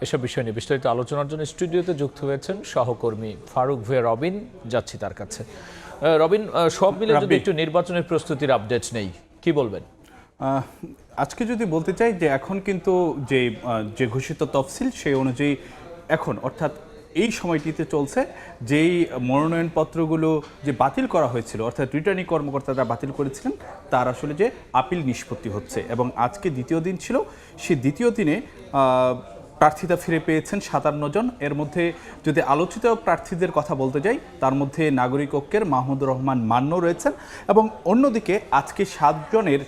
এসব বিষয় নিয়ে বিস্তারিত আলোচনার জন্য স্টুডিওতে যুক্ত হয়েছেন সহকর্মী ফারুক ভুঁইয়া রবিন। যাচ্ছি তার কাছে। রবিন, সব মিলে যদি একটু নির্বাচনের প্রস্তুতির আপডেট নেই, কি বলবেন? আজকে যদি বলতে চাই যে এখন কিন্তু যে ঘোষিত তফসিল সেই অনুযায়ী এখন অর্থাৎ এই সময়টিতে চলছে যেই মনোনয়নপত্রগুলো যে বাতিল করা হয়েছিল, অর্থাৎ রিটার্নিং কর্মকর্তারা বাতিল করেছিলেন, তার আসলে যে আপিল নিষ্পত্তি হচ্ছে এবং আজকে দ্বিতীয় দিন ছিল। সেই দ্বিতীয় দিনে প্রার্থীতা ফিরে পেয়েছেন ৫৭ জন। এর মধ্যে যদি আলোচিত প্রার্থীদের কথা বলতে যাই, তার মধ্যে নাগরিক ঐক্যের মাহমুদুর রহমান মান্য রয়েছেন এবং অন্যদিকে আজকে ৭ জনের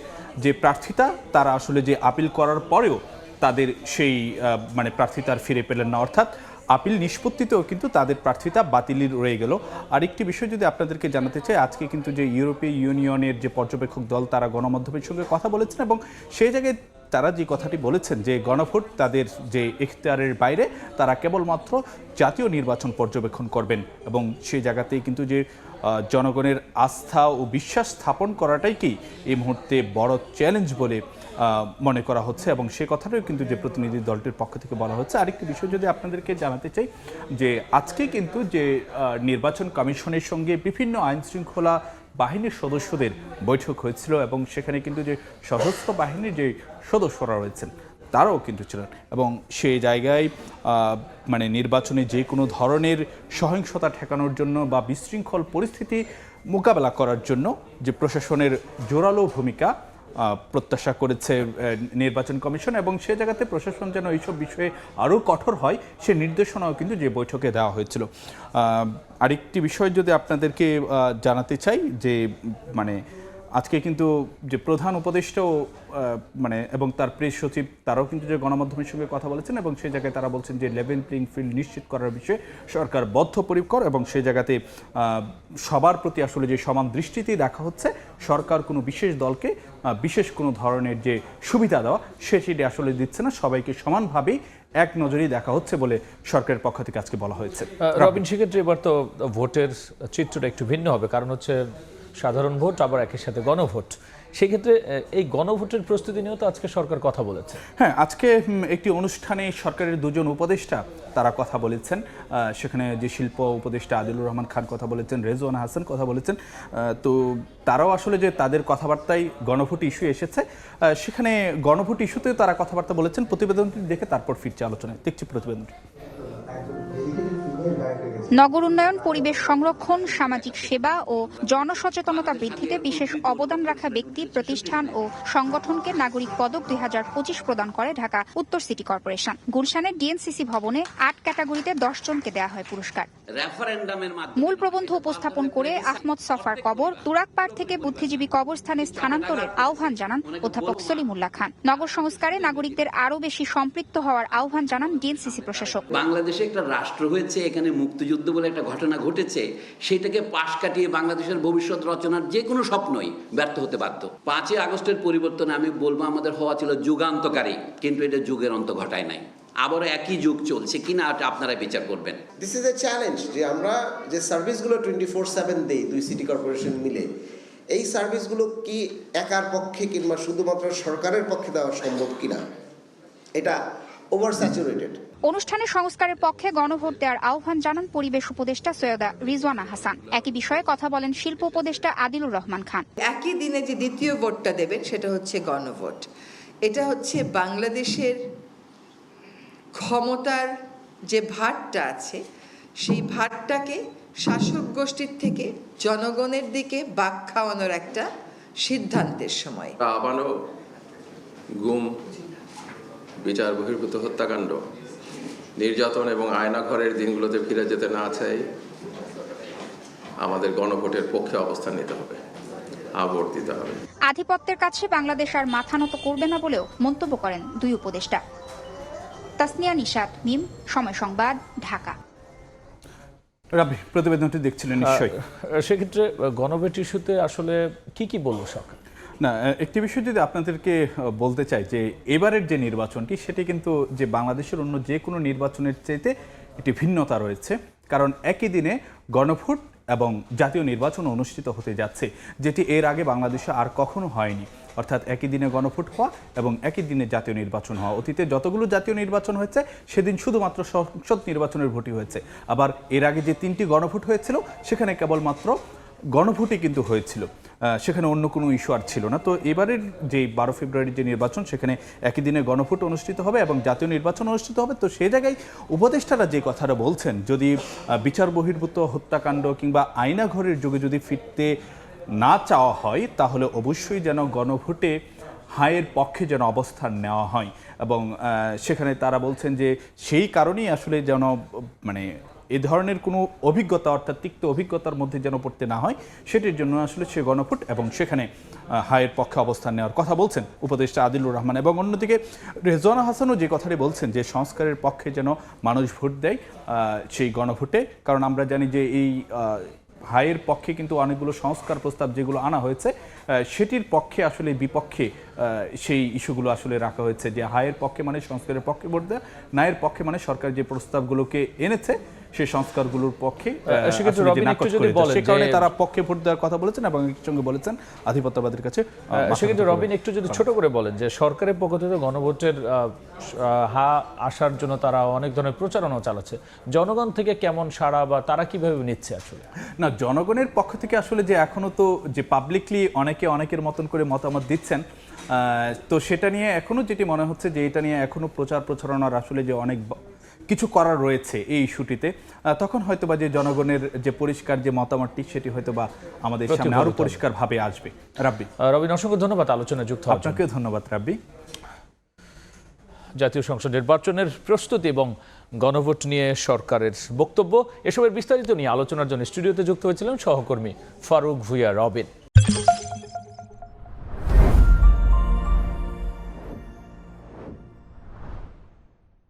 যে প্রার্থীতা তারা আসলে যে আপিল করার পরেও তাদের সেই প্রার্থীতা ফিরে পেলেন না, অর্থাৎ আপিল নিষ্পত্তিতেও কিন্তু তাদের প্রার্থীতা বাতিলই রয়ে গেল। আরেকটি বিষয় যদি আপনাদেরকে জানাতে চাই, আজকে কিন্তু যে ইউরোপীয় ইউনিয়নের যে পর্যবেক্ষক দল তারা গণমাধ্যমের সঙ্গে কথা বলেছেন এবং সেই জায়গায় তারা যে কথাটি বলেছেন যে গণভোট তাদের যে ইখতিয়ারের বাইরে, তারা কেবলমাত্র জাতীয় নির্বাচন পর্যবেক্ষণ করবেন এবং সেই জায়গাতেই কিন্তু যে জনগণের আস্থা ও বিশ্বাস স্থাপন করাটাই কি এই মুহূর্তে বড় চ্যালেঞ্জ বলে মনে করা হচ্ছে এবং সে কথাটাও কিন্তু যে প্রতিনিধি দলটির পক্ষ থেকে বলা হচ্ছে। আরেকটি বিষয় যদি আপনাদেরকে জানাতে চাই যে আজকে কিন্তু যে নির্বাচন কমিশনের সঙ্গে বিভিন্ন আইন শৃঙ্খলা বাহিনীর সদস্যদের বৈঠক হয়েছিল এবং সেখানে কিন্তু যে সশস্ত্র বাহিনীর যে সদস্যরা রয়েছেন তারাও কিন্তু ছিলেন এবং সেই জায়গায় নির্বাচনে যে কোনো ধরনের সহিংসতা ঠেকানোর জন্য বা বিশৃঙ্খল পরিস্থিতি মোকাবেলা করার জন্য যে প্রশাসনের জোরালো ভূমিকা প্রত্যাশা করেছে নির্বাচন কমিশন এবং সে জায়গাতে প্রশাসন যেন এইসব বিষয়ে আরও কঠোর হয় সে নির্দেশনাও কিন্তু যে বৈঠকে দেওয়া হয়েছিল। আরেকটি বিষয় যদি আপনাদেরকে জানাতে চাই যে আজকে কিন্তু যে প্রধান উপদেষ্টাও এবং তার প্রেস সচিব তারাও কিন্তু যে গণমাধ্যমের সঙ্গে কথা বলেছেন এবং সেই জায়গায় তারা বলছেন যে লেভেল প্লেইং ফিল্ড নিশ্চিত করার বিষয়ে সরকার বদ্ধপরিকর এবং সেই জায়গাতে সবার প্রতি আসলে যে সমান দৃষ্টিতেই দেখা হচ্ছে। সরকার কোনো বিশেষ দলকে বিশেষ কোনো ধরনের যে সুবিধা দেওয়া সেটি আসলে দিচ্ছে না, সবাইকে সমানভাবেই এক নজরেই দেখা হচ্ছে বলে সরকারের পক্ষ থেকে আজকে বলা হয়েছে। রবিন, সেক্ষেত্রে এবার তো ভোটের চিত্রটা একটু ভিন্ন হবে, কারণ হচ্ছে সাধারণ ভোট আবার একই সাথে গণভোট। সেক্ষেত্রে এই গণভোটের প্রস্তুতি নিয়েও তো আজকে সরকার কথা বলেছে। হ্যাঁ, আজকে একটি অনুষ্ঠানে সরকারের দুজন উপদেষ্টা তারা কথা বলেছেন। সেখানে যে শিল্প উপদেষ্টা আদিলুর রহমান খান কথা বলেছেন, রেজওয়ানা হাসান কথা বলেছেন। তো তারাও আসলে যে তাদের কথাবার্তায় গণভোট ইস্যু এসেছে, সেখানে গণভোট ইস্যুতে তারা কথাবার্তা বলেছেন। প্রতিবেদনটি দেখে তারপর ফিরছে আলোচনায়। দেখছি প্রতিবেদনটি। নগর উন্নয়ন, পরিবেশ সংরক্ষণ, সামাজিক সেবা ও জনসচেতনতা বৃদ্ধিতে বিশেষ অবদান রাখা ব্যক্তি, প্রতিষ্ঠান ও সংগঠনকে নাগরিক পদক 2025 প্রদান করে ঢাকা উত্তর সিটি কর্পোরেশন। গুলশানের ডিএনসিসি ভবনে 8 ক্যাটাগরিতে 10 জনকে দেওয়া হয় পুরস্কার। মূল প্রবন্ধ উপস্থাপন করে আহমদ সফার কবর, তুরাগপাড় থেকে বুদ্ধিজীবী কবরস্থানে স্থানান্তরের আহ্বান জানান অধ্যাপক সলিমুল্লাহ খান। নগর সংস্কারে নাগরিকদের আরও বেশি সম্পৃক্ত হওয়ার আহ্বান জানান ডিএনসিসি প্রশাসক। বাংলাদেশে একটা রাষ্ট্র হয়েছে, এখানে মুক্তিযুদ্ধ বলে একটা ঘটনা ঘটেছে, সেটাকে পাশ কাটিয়ে বাংলাদেশের ভবিষ্যৎ রচনার যে কোনো স্বপ্নই ব্যর্থ হতে বাধ্য। 5ই আগস্টের পরিবর্তনে আমি বলবো আমাদের হওয়া ছিল যুগান্তকারী, কিন্তু এটা যুগের অন্ত ঘটায় নাই। আবারও একই যুগ চলছে কিনা আপনারা বিচার করবেন। দিস ইজ এ চ্যালেঞ্জ যে আমরা যে সার্ভিসগুলো 24/7 দেই দুই সিটি কর্পোরেশন মিলে, এই সার্ভিসগুলো কি একার পক্ষে কিংবা শুধুমাত্র সরকারের পক্ষে দেওয়া সম্ভব কিনা, এটা ওভার স্যাচুরেটেড। অনুষ্ঠানে সংস্কারের পক্ষে গণভোট দেওয়ার আহ্বান জানান পরিবেশ উপদেষ্টা সৈয়দা রিজওয়ানা হাসান। একই বিষয়ে কথা বলেন শিল্প উপদেষ্টা আদিলুর রহমান খান। একই দিনে যে দ্বিতীয় ভোটটা দেবেন সেটা হচ্ছে গণভোট। এটা হচ্ছে বাংলাদেশের ক্ষমতার যে ভারটা আছে সেই ভারটাকে শাসক গোষ্ঠীর থেকে জনগণের দিকে বাঁক খাওয়ানোর একটা সিদ্ধান্তের সময়। আবারও গুম, বিচার বহির্ভূত হত্যাকাণ্ড, নির্যাতন এবং আয়নাঘরের দিনগুলোতে ফিরে যেতে না চাই আমাদের গণভোটের পক্ষে অবস্থান নিতে হবে, ভোট দিতে হবে। আধিপত্যের কাছে বাংলাদেশ আর মাথা নত করবে না বলেও মন্তব্য করেন দুই উপদেষ্টা। তাসনিয়া নিশাত, মিম, সময় সংবাদ, ঢাকা। রাবি, প্রতিবেদনটি দেখছিলেন নিশ্চয়ই। সেক্ষেত্রে গণভোট ইস্যুতে আসলে কি বলবো সরকার? না, একটি বিষয় যদি আপনাদেরকে বলতে চাই যে এবারের যে নির্বাচনটি সেটি কিন্তু যে বাংলাদেশের অন্য যে কোনো নির্বাচনের চাইতে একটি ভিন্নতা রয়েছে, কারণ একই দিনে গণভোট এবং জাতীয় নির্বাচন অনুষ্ঠিত হতে যাচ্ছে, যেটি এর আগে বাংলাদেশে আর কখনো হয়নি। অর্থাৎ একই দিনে গণভোট হওয়া এবং একই দিনে জাতীয় নির্বাচন হওয়া। অতীতে যতগুলো জাতীয় নির্বাচন হয়েছে সেদিন শুধুমাত্র সংসদ নির্বাচনের ভোটই হয়েছে। আবার এর আগে যে 3টি গণভোট হয়েছিল সেখানে কেবলমাত্র গণভোটই কিন্তু হয়েছিল, সেখানে অন্য কোনো ইস্যু আর ছিল না। তো এবারের যে 12 ফেব্রুয়ারির যে নির্বাচন, সেখানে একই দিনে গণভোট অনুষ্ঠিত হবে এবং জাতীয় নির্বাচন অনুষ্ঠিত হবে। তো সেই জায়গায় উপদেষ্টারা যে কথাটা বলছেন, যদি বিচার বহির্ভূত হত্যাকাণ্ড কিংবা আয়নাঘরের যুগে যদি ফিরতে না চাওয়া হয়, তাহলে অবশ্যই যেন গণভোটে হায়ের পক্ষে যেন অবস্থান নেওয়া হয়। এবং সেখানে তারা বলছেন যে সেই কারণেই আসলে যেন মানে এ ধরনের কোনো অভিজ্ঞতা, অর্থাৎ তিক্ত অভিজ্ঞতার মধ্যে যেন পড়তে না হয়, সেটির জন্য আসলে সে গণভোট এবং সেখানে হায়ের পক্ষে অবস্থান নেওয়ার কথা বলছেন উপদেষ্টা আদিলুর রহমান। এবং অন্যদিকে রেজওয়ানা হাসানও যে কথাটি বলছেন যে সংস্কারের পক্ষে যেন মানুষ ভোট দেয় সেই গণভোটে, কারণ আমরা জানি যে এই হায়ের পক্ষে কিন্তু অনেকগুলো সংস্কার প্রস্তাব যেগুলো আনা হয়েছে সেটির পক্ষে আসলে বিপক্ষে সেই ইস্যুগুলো আসলে রাখা হয়েছে, যে হায়ের পক্ষে মানে সংস্কারের পক্ষে ভোট দেওয়া, নায়ের পক্ষে মানে সরকার যে প্রস্তাবগুলোকে এনেছে সেই সংস্কারগুলোর পক্ষে সে কারণে তারা পক্ষে ভোট দেওয়ার কথা বলেছেন এবং একই সঙ্গে বলেছেন আধিপত্যবাদের কাছে। সেক্ষেত্রে রবিন একটু যদি ছোট করে বলেন যে সরকারের পক্ষ থেকে গণভোটের হা আসার জন্য তারা অনেক ধরনের প্রচারণাও চালাচ্ছে, জনগণ থেকে কেমন সাড়া বা তারা কিভাবে নিচ্ছে? আসলে না, জনগণের পক্ষ থেকে আসলে যে এখনো তো যে পাবলিকলি অনেকে অনেকের মতন করে মতামত দিচ্ছেন, তো সেটা নিয়ে এখনো যেটি মনে হচ্ছে যে এটা নিয়ে এখনো প্রচারণার আসলে যে অনেক কিছু করার রয়েছে এই ইস্যুটিতে, তখন হয়তোবা যে জনগণের যে পরিষ্কার যে মতামতটি সেটি হয়তোবা আমাদের সামনে আরো পরিষ্কারভাবে আসবে। রাব্বি, রবিন অসংখ্য ধন্যবাদ আলোচনায় যুক্ত হওয়ার জন্য। আপনাকেও ধন্যবাদ রাব্বি। জাতীয় সংসদ নির্বাচনের প্রস্তুতি এবং গণভোট নিয়ে সরকারের বক্তব্য, এসবের বিস্তারিত নিয়ে আলোচনার জন্য স্টুডিওতে যুক্ত হয়েছিলেন সহকর্মী ফারুক ভুঁইয়া রবিন।